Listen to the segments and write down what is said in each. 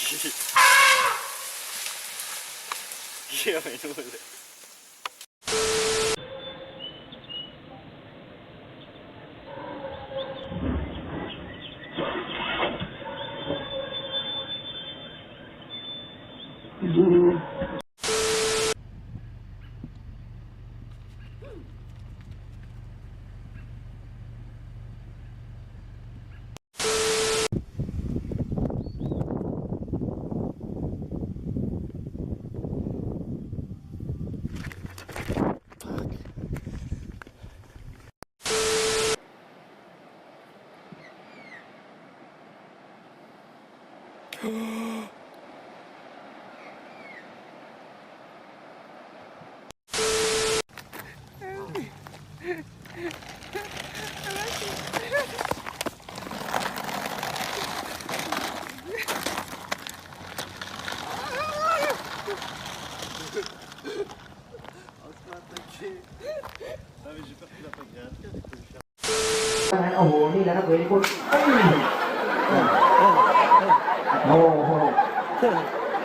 เชี่ยไม่รู้เลย โอ้โหนี่แหละครับเวรคุณโอ้โห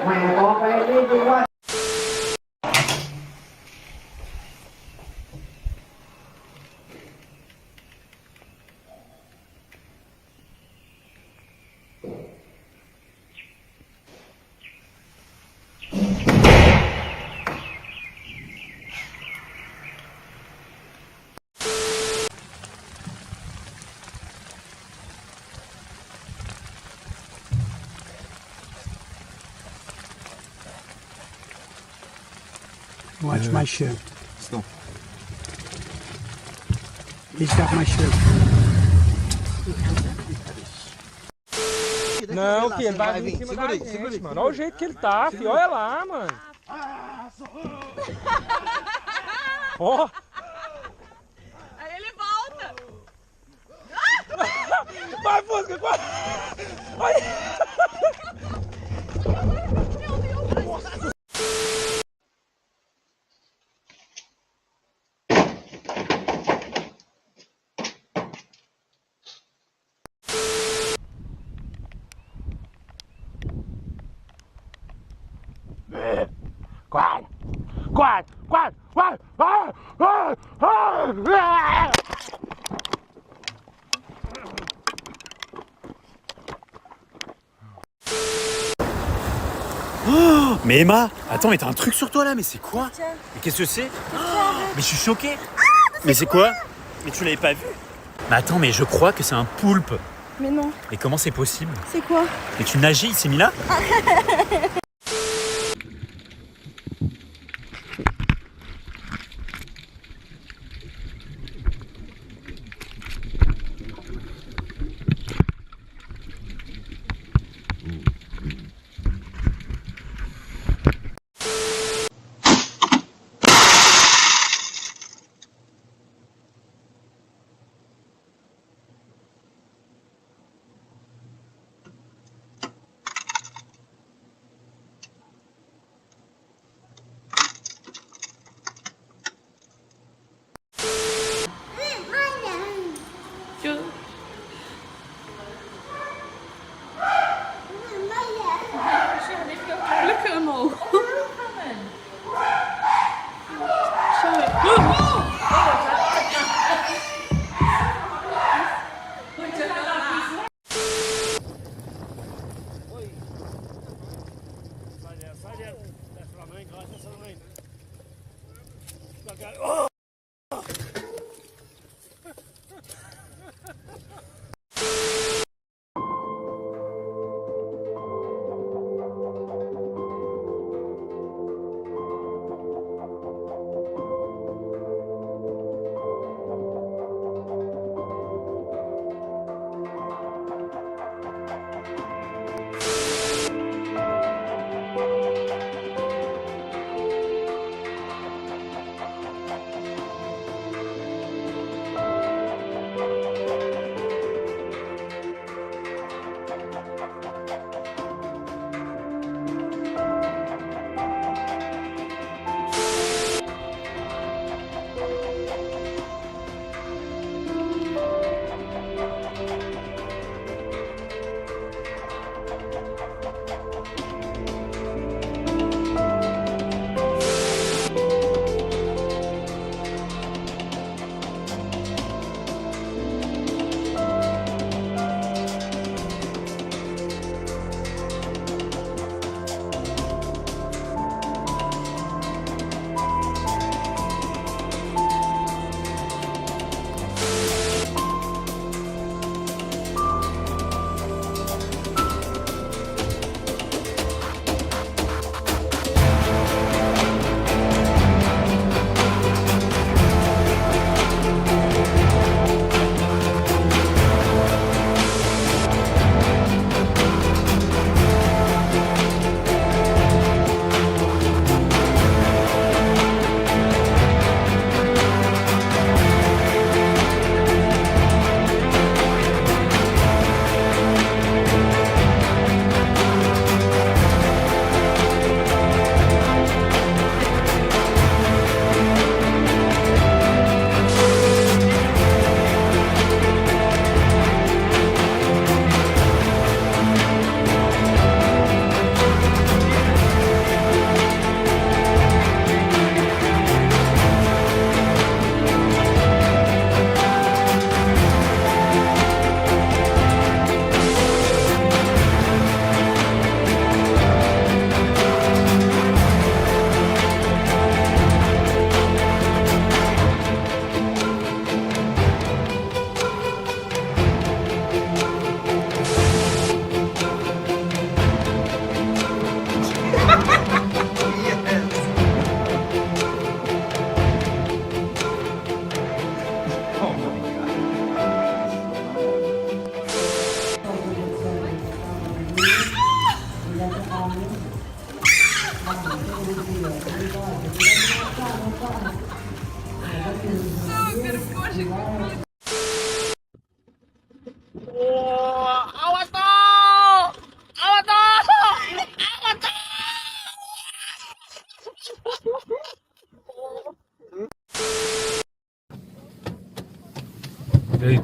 แหมบอกไปนี่ดูว่าWatch my shoe. Stop. He's got my shoe. Não, que ele vai vir em cima da gente, mano. Olha o jeito que ele tá, filho. Olha lá, mano. Ó. Aí ele volta. Vai, Fusca, vai. Olha. Quad, quad, quad, quad, Oh, mais Emma, attends, mais t'as un truc sur toi là, mais c'est quoi? Mais qu'est-ce que c'est? Mais je suis choqué. Mais c'est quoi? Mais tu l'avais pas vu? Mais attends, mais je crois que c'est un poulpe. Mais non. Mais comment c'est possible? C'est quoi? Mais tu nageais, il s'est mis là?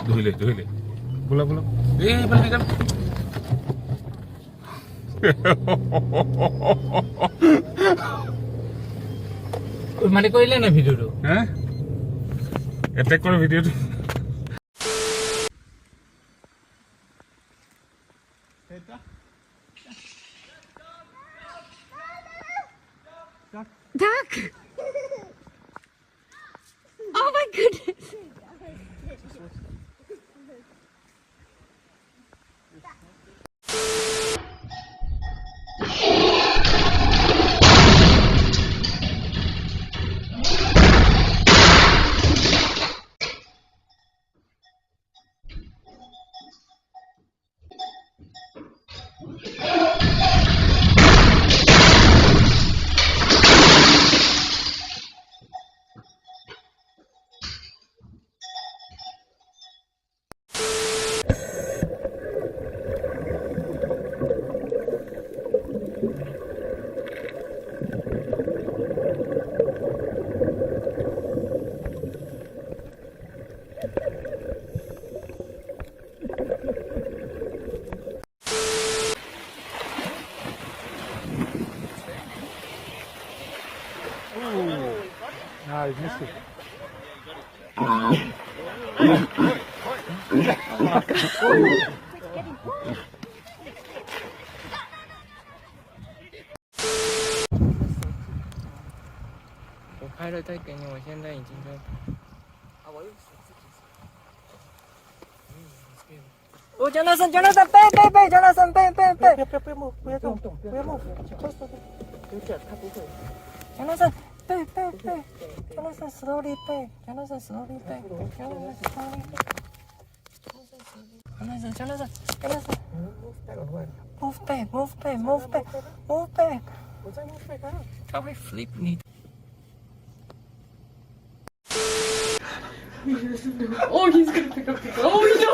ধুইলে ধুইলে बोला बोला ए बल निकल মানে কইলে না ভিডিওটো হ্যাঁ attack করে ভিডিওটো Duck! Oh my goodness! Ah, ich missed it.我拍了再给你，我现在已经在。哦，Jonathan，背，Jonathan，背。不要动，不要动，Jonathan，背，Jonathan slowly 背，Jonathan slowly 背，Jonathan， move back，他会 flip 你。Oh, he's gonna pick up the girl. Oh, no!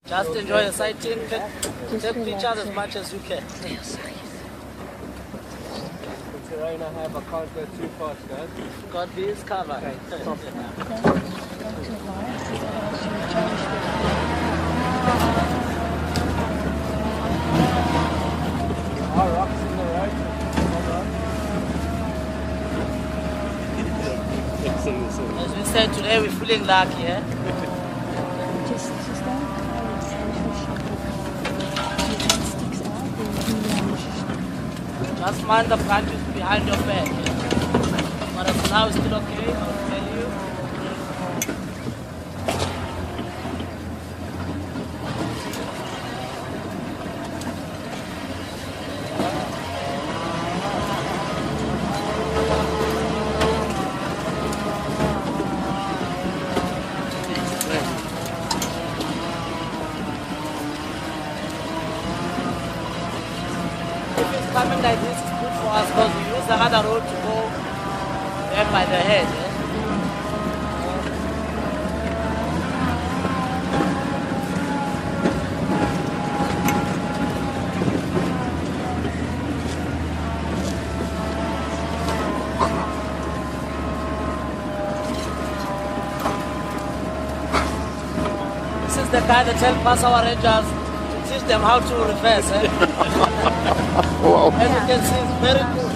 Just enjoy the sightseeing. Take pictures as much as you can. Serena have a counter too fast, guys. Got this covered. Our rocks in the right. As we said today, we're feeling lucky, eh? Just mind the branches behind your back. But as now it's still okay, I'll tell you. Coming like this is good for us because we use the other road to go there by the head. Eh? the guy that helped Power Rangers to teach them how to reverse. Eh? As you can see, it's very good.